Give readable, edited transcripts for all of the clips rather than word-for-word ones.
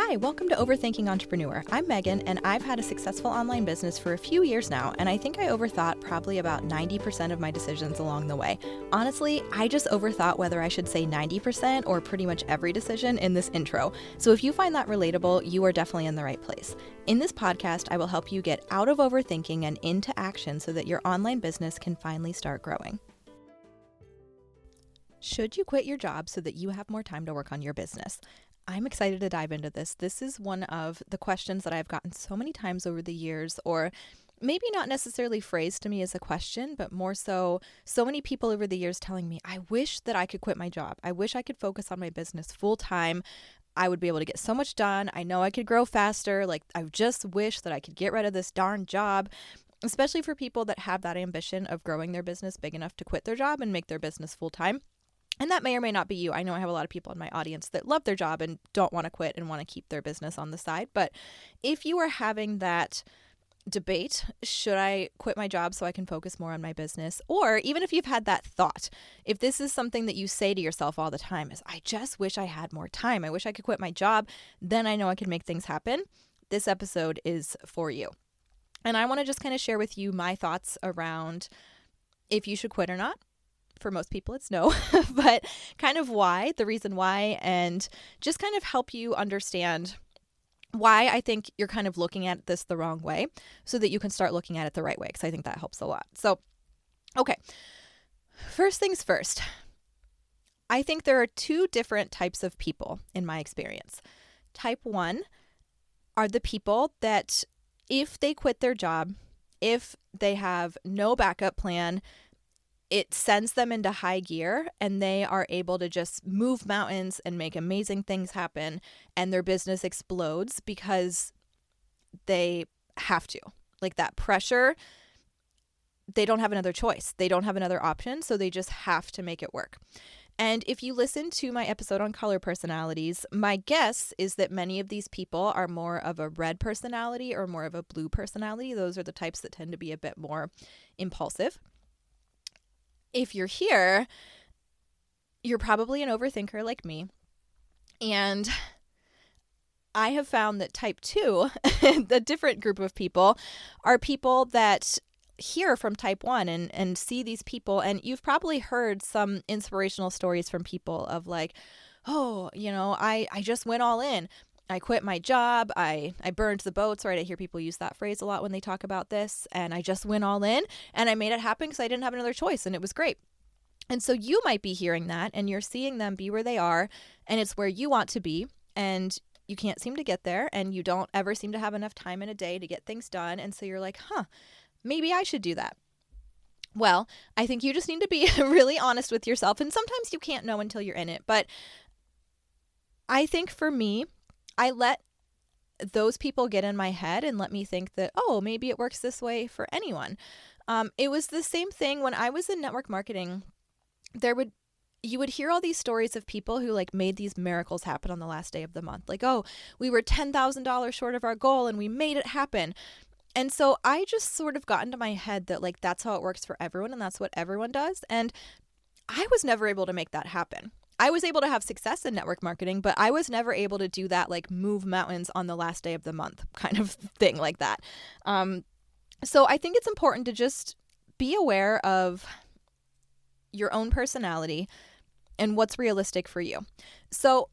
Hi, welcome to Overthinking Entrepreneur. I'm Megan, and I've had a successful online business for a few years now, and I think I overthought probably about 90% of my decisions along the way. Honestly, I just overthought whether I should say 90% or pretty much every decision in this intro. So if you find that relatable, you are definitely in the right place. In this podcast, I will help you get out of overthinking and into action so that your online business can finally start growing. Should you quit your job so that you have more time to work on your business? I'm excited to dive into this. This is one of the questions that I've gotten so many times over the years, or maybe not necessarily phrased to me as a question, but more so many people over the years telling me, I wish that I could quit my job. I wish I could focus on my business full time. I would be able to get so much done. I know I could grow faster. I just wish that I could get rid of this darn job, especially for people that have that ambition of growing their business big enough to quit their job and make their business full time. And that may or may not be you. I know I have a lot of people in my audience that love their job and don't want to quit and want to keep their business on the side. But if you are having that debate, should I quit my job so I can focus more on my business? Or even if you've had that thought, if this is something that you say to yourself all the time is, I just wish I had more time. I wish I could quit my job. Then I know I can make things happen. This episode is for you. And I want to just kind of share with you my thoughts around if you should quit or not. For most people, it's no, but kind of why, the reason why, and just kind of help you understand why I think you're kind of looking at this the wrong way so that you can start looking at it the right way, because I think that helps a lot. So, okay, first things first, I think there are two different types of people in my experience. Type 1 are the people that if they quit their job, if they have no backup plan, it sends them into high gear and they are able to just move mountains and make amazing things happen, and their business explodes because they have to. Like that pressure, they don't have another choice. They don't have another option, so they just have to make it work. And if you listen to my episode on color personalities, my guess is that many of these people are more of a red personality or more of a blue personality. Those are the types that tend to be a bit more impulsive. If you're here, you're probably an overthinker like me. And I have found that type 2, the different group of people, are people that hear from type 1 and see these people. And you've probably heard some inspirational stories from people of like, oh, I just went all in. I quit my job. I burned the boats, right? I hear people use that phrase a lot when they talk about this. And I just went all in and I made it happen because I didn't have another choice and it was great. And so you might be hearing that and you're seeing them be where they are and it's where you want to be and you can't seem to get there and you don't ever seem to have enough time in a day to get things done. And so you're like, maybe I should do that. Well, I think you just need to be really honest with yourself. And sometimes you can't know until you're in it. But I think for me, I let those people get in my head and let me think that, oh, maybe it works this way for anyone. It was the same thing when I was in network marketing. You would hear all these stories of people who made these miracles happen on the last day of the month. Like, oh, we were $10,000 short of our goal and we made it happen. And so I just sort of got into my head that that's how it works for everyone and that's what everyone does. And I was never able to make that happen. I was able to have success in network marketing, but I was never able to do that, move mountains on the last day of the month kind of thing like that. So I think it's important to just be aware of your own personality and what's realistic for you. So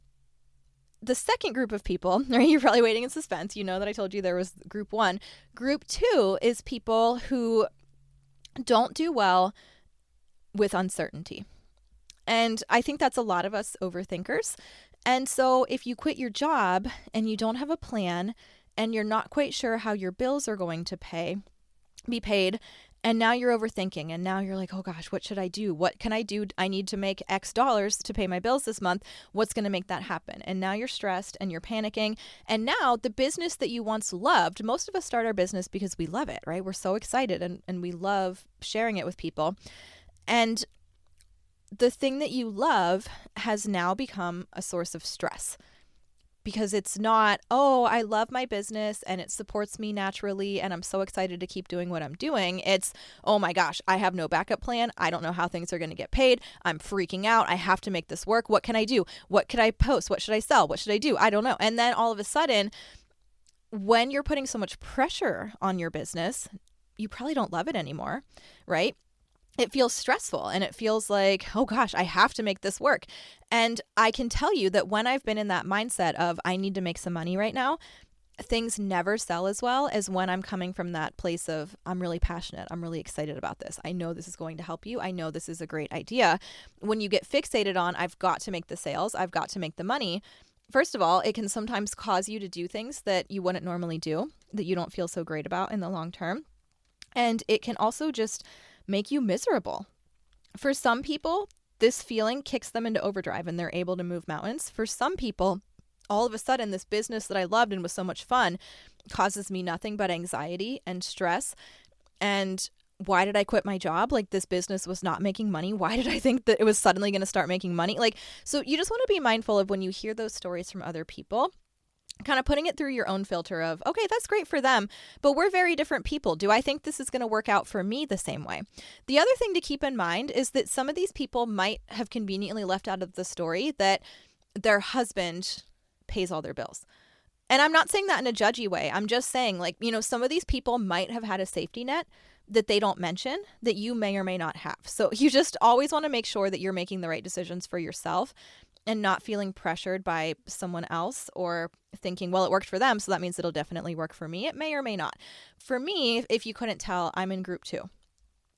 the second group of people, right, you're probably waiting in suspense. You know that I told you there was group 1. Group 2 is people who don't do well with uncertainty. And I think that's a lot of us overthinkers. And so if you quit your job and you don't have a plan and you're not quite sure how your bills are going to be paid, and now you're overthinking and now you're like, oh gosh, what should I do? What can I do? I need to make X dollars to pay my bills this month. What's going to make that happen? And now you're stressed and you're panicking. And now the business that you once loved, most of us start our business because we love it, right? We're so excited and we love sharing it with people. And the thing that you love has now become a source of stress because it's not, oh, I love my business and it supports me naturally and I'm so excited to keep doing what I'm doing. It's, oh my gosh, I have no backup plan. I don't know how things are going to get paid. I'm freaking out. I have to make this work. What can I do? What could I post? What should I sell? What should I do? I don't know. And then all of a sudden, when you're putting so much pressure on your business, you probably don't love it anymore, right? It feels stressful and it feels like, oh gosh, I have to make this work. And I can tell you that when I've been in that mindset of I need to make some money right now, things never sell as well as when I'm coming from that place of I'm really passionate. I'm really excited about this. I know this is going to help you. I know this is a great idea. When you get fixated on I've got to make the sales, I've got to make the money, first of all, it can sometimes cause you to do things that you wouldn't normally do, that you don't feel so great about in the long term. And it can also just make you miserable. For some people, this feeling kicks them into overdrive and they're able to move mountains. For some people, all of a sudden, this business that I loved and was so much fun causes me nothing but anxiety and stress. And why did I quit my job? Like, this business was not making money. Why did I think that it was suddenly going to start making money? So you just want to be mindful of when you hear those stories from other people, kind of putting it through your own filter of, okay, that's great for them, but we're very different people. Do I think this is going to work out for me the same way? The other thing to keep in mind is that some of these people might have conveniently left out of the story that their husband pays all their bills. And I'm not saying that in a judgy way. I'm just saying, some of these people might have had a safety net that they don't mention that you may or may not have. So you just always want to make sure that you're making the right decisions for yourself and not feeling pressured by someone else or thinking, well, it worked for them, so that means it'll definitely work for me. It may or may not. For me, if you couldn't tell, I'm in group 2.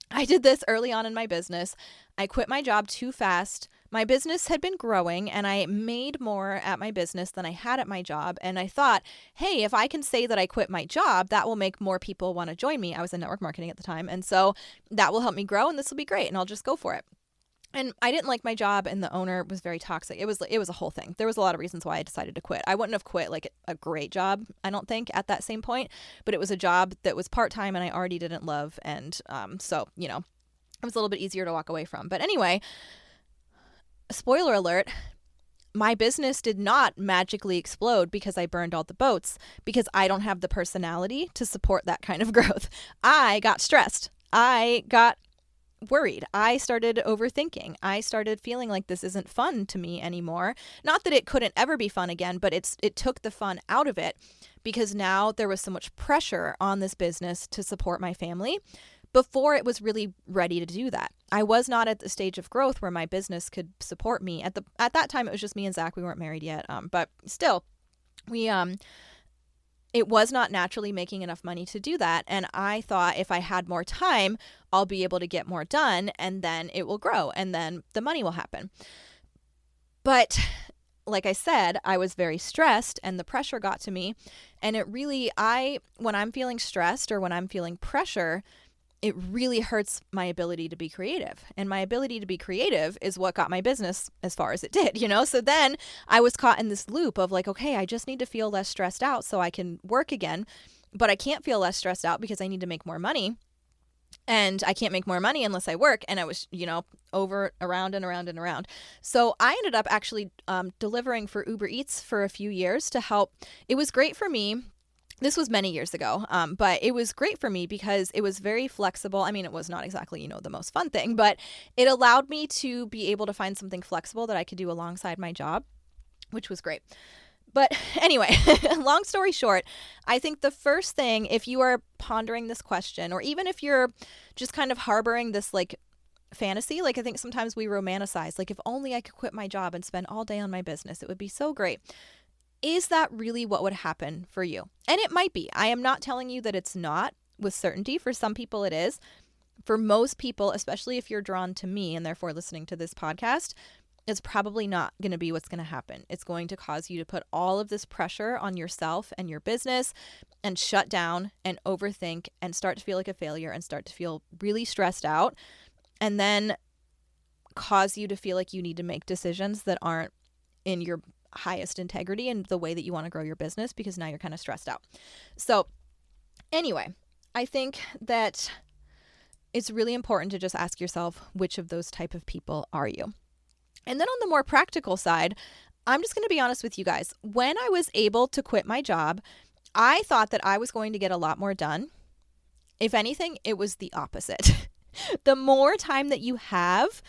I did this early on in my business. I quit my job too fast. My business had been growing and I made more at my business than I had at my job. And I thought, hey, if I can say that I quit my job, that will make more people want to join me. I was in network marketing at the time. And so that will help me grow and this will be great. And I'll just go for it. And I didn't like my job and the owner was very toxic. It was a whole thing. There was a lot of reasons why I decided to quit. I wouldn't have quit like a great job, I don't think, at that same point, but it was a job that was part-time and I already didn't love. And so, it was a little bit easier to walk away from. But anyway, spoiler alert, my business did not magically explode because I burned all the boats, because I don't have the personality to support that kind of growth. I got stressed. I got worried. I started overthinking. I started feeling like this isn't fun to me anymore. Not that it couldn't ever be fun again, but it took the fun out of it because now there was so much pressure on this business to support my family before it was really ready to do that. I was not at the stage of growth where my business could support me. At that time, it was just me and Zach. We weren't married yet. But still, it was not naturally making enough money to do that. And I thought if I had more time, I'll be able to get more done and then it will grow and then the money will happen. But like I said, I was very stressed and the pressure got to me. And when I'm feeling stressed or when I'm feeling pressure, it really hurts my ability to be creative. And my ability to be creative is what got my business as far as it did, So then I was caught in this loop of like, okay, I just need to feel less stressed out so I can work again. But I can't feel less stressed out because I need to make more money. And I can't make more money unless I work. And I was, over, around and around and around. So I ended up actually delivering for Uber Eats for a few years to help. It was great for me. This was many years ago, but it was great for me because it was very flexible. I mean, it was not exactly, the most fun thing, but it allowed me to be able to find something flexible that I could do alongside my job, which was great. But anyway, long story short, I think the first thing, if you are pondering this question, or even if you're just kind of harboring this fantasy, I think sometimes we romanticize, if only I could quit my job and spend all day on my business, it would be so great. Is that really what would happen for you? And it might be. I am not telling you that it's not with certainty. For some people it is. For most people, especially if you're drawn to me and therefore listening to this podcast, it's probably not going to be what's going to happen. It's going to cause you to put all of this pressure on yourself and your business and shut down and overthink and start to feel like a failure and start to feel really stressed out and then cause you to feel like you need to make decisions that aren't in your highest integrity and the way that you want to grow your business because now you're kind of stressed out. So anyway, I think that it's really important to just ask yourself, which of those type of people are you? And then on the more practical side, I'm just going to be honest with you guys. When I was able to quit my job, I thought that I was going to get a lot more done. If anything, it was the opposite. The more time that you have,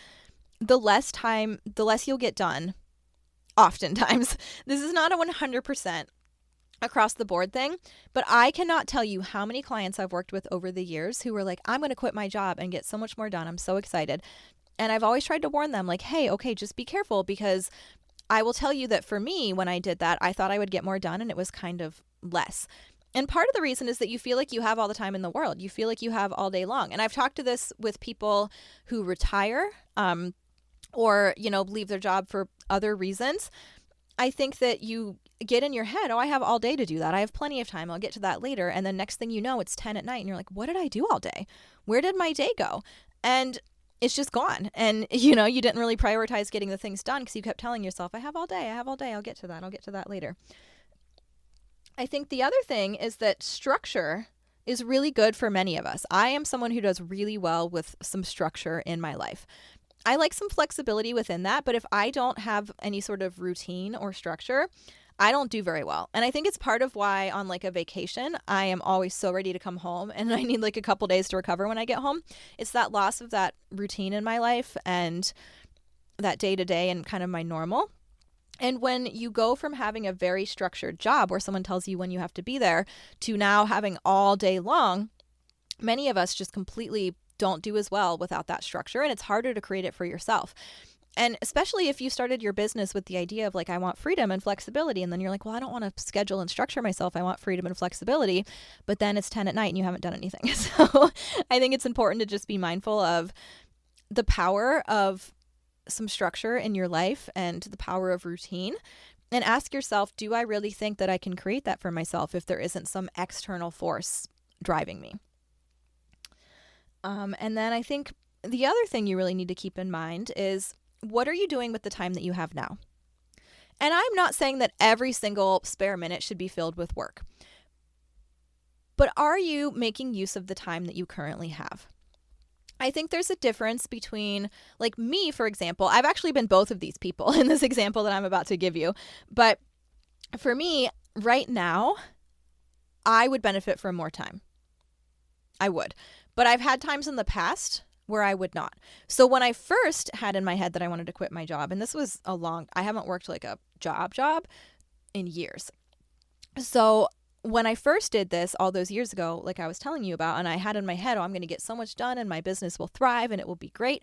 the less you'll get done. Oftentimes, this is not a 100% across the board thing, but I cannot tell you how many clients I've worked with over the years who were like, I'm going to quit my job and get so much more done. I'm so excited. And I've always tried to warn them, like, hey, okay, just be careful, because I will tell you that for me, when I did that, I thought I would get more done, and it was kind of less. And part of the reason is that you feel like you have all the time in the world. You feel like you have all day long. And I've talked to this with people who retire, or, leave their job for other reasons. I think that you get in your head, oh, I have all day to do that. I have plenty of time. I'll get to that later. And then next thing you know, it's 10 at night and you're like, what did I do all day? Where did my day go? And it's just gone. And, you didn't really prioritize getting the things done because you kept telling yourself, I have all day. I'll get to that. I'll get to that later. I think the other thing is that structure is really good for many of us. I am someone who does really well with some structure in my life. I like some flexibility within that, but if I don't have any sort of routine or structure, I don't do very well. And I think it's part of why on like a vacation, I am always so ready to come home and I need like a couple days to recover when I get home. It's that loss of that routine in my life and that day to day and kind of my normal. And when you go from having a very structured job where someone tells you when you have to be there to now having all day long, many of us just completely don't do as well without that structure. And it's harder to create it for yourself. And especially if you started your business with the idea of like, I want freedom and flexibility. And then you're like, well, I don't want to schedule and structure myself. I want freedom and flexibility. But then it's 10 at night and you haven't done anything. So I think it's important to just be mindful of the power of some structure in your life and the power of routine, and ask yourself, do I really think that I can create that for myself if there isn't some external force driving me? And then I think the other thing you really need to keep in mind is, what are you doing with the time that you have now? And I'm not saying that every single spare minute should be filled with work, but are you making use of the time that you currently have? I think there's a difference between, like me, for example. I've actually been both of these people in this example that I'm about to give you. But for me, right now, I would benefit from more time. I would. But I've had times in the past where I would not. So when I first had in my head that I wanted to quit my job, and this was I haven't worked like a job in years. So when I first did this all those years ago, like I was telling you about, and I had in my head, oh, I'm going to get so much done and my business will thrive and it will be great.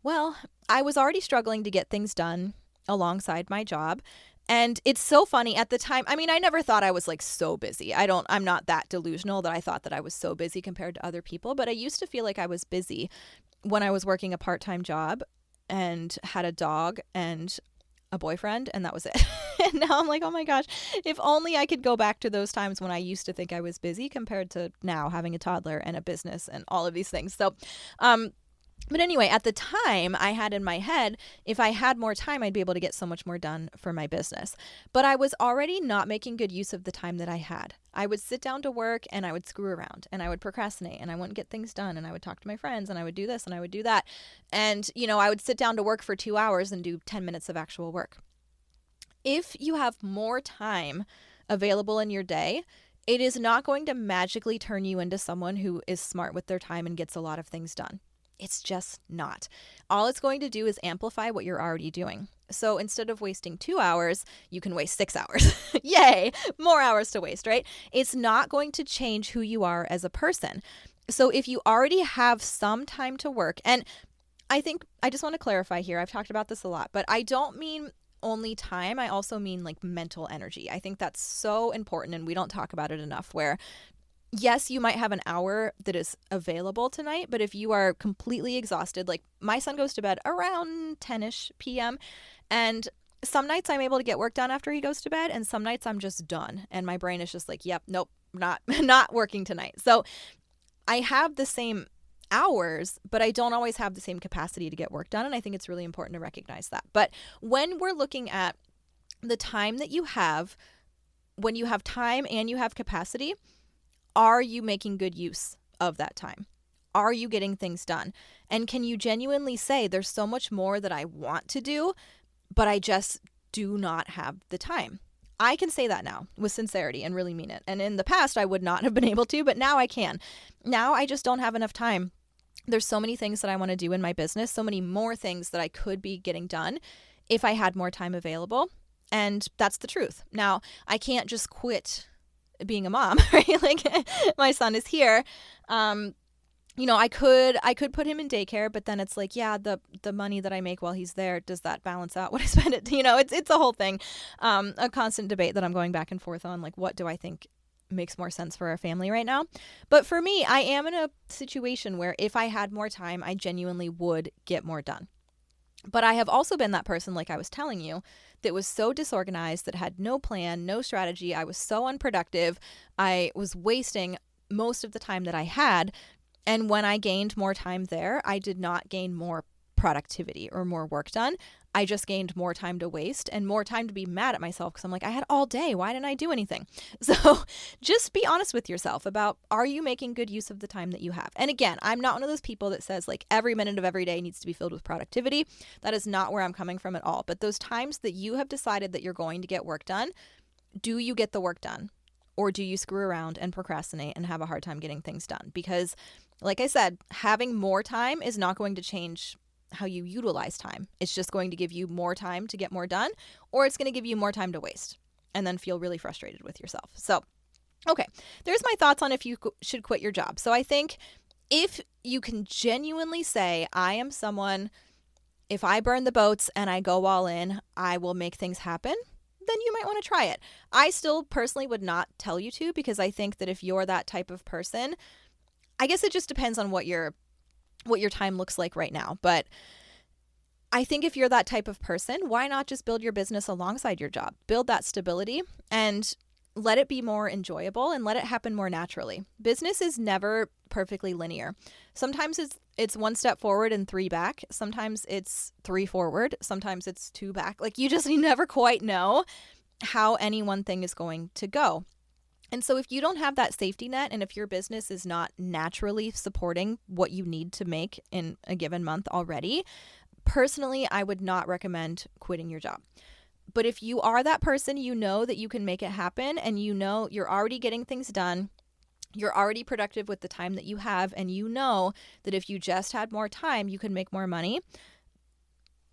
Well, I was already struggling to get things done alongside my job. And it's so funny at the time. I mean, I never thought I was like so busy. I'm not that delusional that I thought that I was so busy compared to other people, but I used to feel like I was busy when I was working a part-time job and had a dog and a boyfriend, and that was it. And now I'm like, oh my gosh, if only I could go back to those times when I used to think I was busy compared to now having a toddler and a business and all of these things. So, but anyway, at the time I had in my head, if I had more time, I'd be able to get so much more done for my business. But I was already not making good use of the time that I had. I would sit down to work and I would screw around and I would procrastinate and I wouldn't get things done and I would talk to my friends and I would do this and I would do that. And, I would sit down to work for 2 hours and do 10 minutes of actual work. If you have more time available in your day, it is not going to magically turn you into someone who is smart with their time and gets a lot of things done. It's just not. All it's going to do is amplify what you're already doing. So instead of wasting 2 hours, you can waste 6 hours. Yay, more hours to waste, right? It's not going to change who you are as a person. So if you already have some time to work, and I think I just want to clarify here, I've talked about this a lot, but I don't mean only time. I also mean like mental energy. I think that's so important and we don't talk about it enough, where yes, you might have an hour that is available tonight, but if you are completely exhausted, like my son goes to bed around 10-ish p.m. and some nights I'm able to get work done after he goes to bed, and some nights I'm just done and my brain is just like, yep, nope, not working tonight. So I have the same hours, but I don't always have the same capacity to get work done, and I think it's really important to recognize that. But when we're looking at the time that you have, when you have time and you have capacity, are you making good use of that time? Are you getting things done? And can you genuinely say, there's so much more that I want to do, but I just do not have the time. I can say that now with sincerity and really mean it. And in the past, I would not have been able to, but now I can. Now I just don't have enough time. There's so many things that I want to do in my business, so many more things that I could be getting done if I had more time available. And that's the truth. Now, I can't just quit being a mom, right? Like my son is here. I could put him in daycare, but then it's like, yeah, the money that I make while he's there, does that balance out what I spend it? It's a whole thing, a constant debate that I'm going back and forth on. Like, what do I think makes more sense for our family right now? But for me, I am in a situation where if I had more time, I genuinely would get more done. But I have also been that person, like I was telling you, that was so disorganized, that had no plan, no strategy. I was so unproductive. I was wasting most of the time that I had. And when I gained more time there, I did not gain more productivity or more work done. I just gained more time to waste and more time to be mad at myself because I'm like, I had all day. Why didn't I do anything? So just be honest with yourself about, are you making good use of the time that you have? And again, I'm not one of those people that says like every minute of every day needs to be filled with productivity. That is not where I'm coming from at all. But those times that you have decided that you're going to get work done, do you get the work done? Or do you screw around and procrastinate and have a hard time getting things done? Because like I said, having more time is not going to change how you utilize time. It's just going to give you more time to get more done, or it's going to give you more time to waste and then feel really frustrated with yourself. So, okay, there's my thoughts on if you should quit your job. So I think if you can genuinely say, I am someone, if I burn the boats and I go all in, I will make things happen, then you might want to try it. I still personally would not tell you to, because I think that if you're that type of person, I guess it just depends on what your time looks like right now. But I think if you're that type of person, why not just build your business alongside your job? Build that stability and let it be more enjoyable and let it happen more naturally. Business is never perfectly linear. Sometimes it's one step forward and 3 back. Sometimes it's 3 forward. Sometimes it's 2 back. Like you never quite know how any one thing is going to go. And so if you don't have that safety net, and if your business is not naturally supporting what you need to make in a given month already, personally, I would not recommend quitting your job. But if you are that person, you know that you can make it happen, and you know you're already getting things done, you're already productive with the time that you have, and you know that if you just had more time, you could make more money,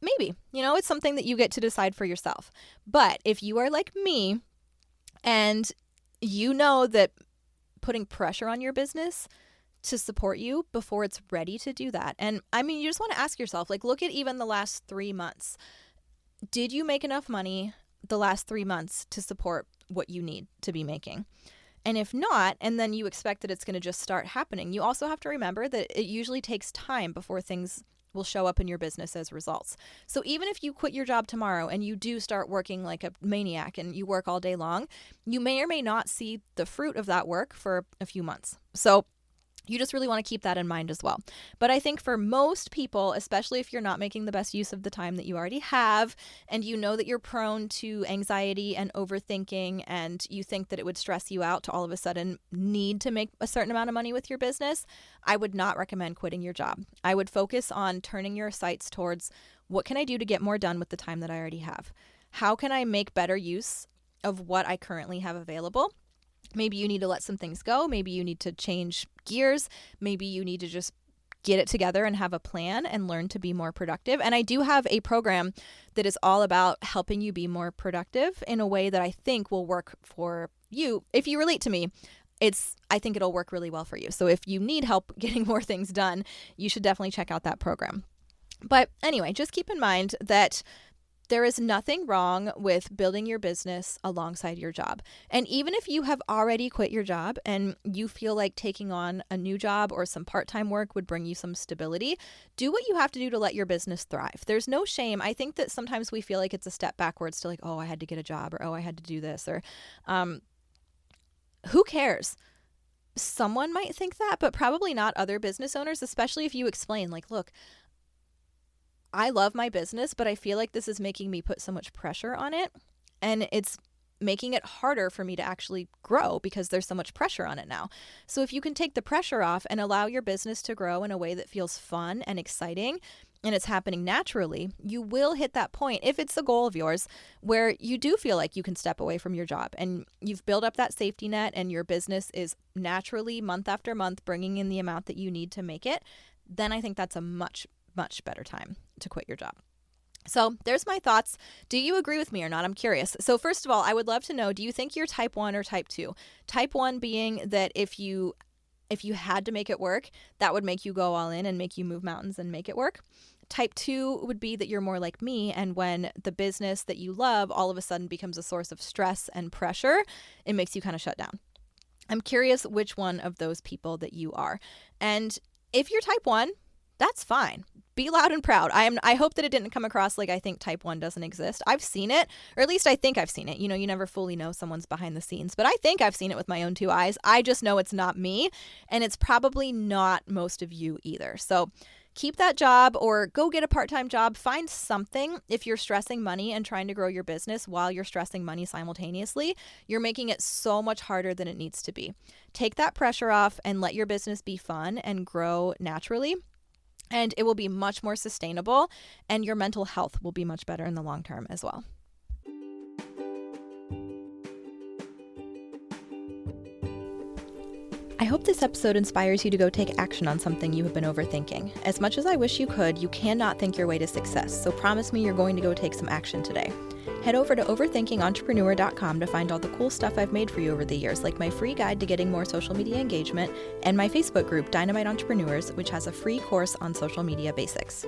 maybe, it's something that you get to decide for yourself. But if you are like me and you know that putting pressure on your business to support you before it's ready to do that. And I mean, you just want to ask yourself, like, look at even the last 3 months. Did you make enough money the last 3 months to support what you need to be making? And if not, and then you expect that it's going to just start happening, you also have to remember that it usually takes time before things will show up in your business as results. So even if you quit your job tomorrow and you do start working like a maniac and you work all day long, you may or may not see the fruit of that work for a few months. So you just really want to keep that in mind as well. But I think for most people, especially if you're not making the best use of the time that you already have, and you know that you're prone to anxiety and overthinking, and you think that it would stress you out to all of a sudden need to make a certain amount of money with your business, I would not recommend quitting your job. I would focus on turning your sights towards, what can I do to get more done with the time that I already have? How can I make better use of what I currently have available? Maybe you need to let some things go. Maybe you need to change gears. Maybe you need to just get it together and have a plan and learn to be more productive. And I do have a program that is all about helping you be more productive in a way that I think will work for you. If you relate to me, I think it'll work really well for you. So if you need help getting more things done, you should definitely check out that program. But anyway, just keep in mind that there is nothing wrong with building your business alongside your job. And even if you have already quit your job and you feel like taking on a new job or some part-time work would bring you some stability, do what you have to do to let your business thrive. There's no shame. I think that sometimes we feel like it's a step backwards to like, oh, I had to get a job, or oh, I had to do this, or who cares? Someone might think that, but probably not other business owners, especially if you explain like, look, I love my business, but I feel like this is making me put so much pressure on it. And it's making it harder for me to actually grow because there's so much pressure on it now. So if you can take the pressure off and allow your business to grow in a way that feels fun and exciting, and it's happening naturally, you will hit that point, if it's a goal of yours, where you do feel like you can step away from your job and you've built up that safety net and your business is naturally month after month bringing in the amount that you need to make it. Then I think that's a much, much better time to quit your job. So there's my thoughts. Do you agree with me or not? I'm curious. So first of all, I would love to know, do you think you're type 1 or type 2? Type 1 being that if you had to make it work, that would make you go all in and make you move mountains and make it work. Type 2 would be that you're more like me, and when the business that you love all of a sudden becomes a source of stress and pressure, it makes you kind of shut down. I'm curious which one of those people that you are. And if you're type 1, that's fine. Be loud and proud. I hope that it didn't come across like I think type 1 doesn't exist. I've seen it, or at least I think I've seen it. You know, you never fully know someone's behind the scenes, but I think I've seen it with my own two eyes. I just know it's not me, and it's probably not most of you either. So keep that job or go get a part-time job. Find something. If you're stressing money and trying to grow your business while you're stressing money simultaneously, you're making it so much harder than it needs to be. Take that pressure off and let your business be fun and grow naturally. And it will be much more sustainable, and your mental health will be much better in the long term as well. I hope this episode inspires you to go take action on something you have been overthinking. As much as I wish you could, you cannot think your way to success, so promise me you're going to go take some action today. Head over to overthinkingentrepreneur.com to find all the cool stuff I've made for you over the years, like my free guide to getting more social media engagement and my Facebook group, Dynamite Entrepreneurs, which has a free course on social media basics.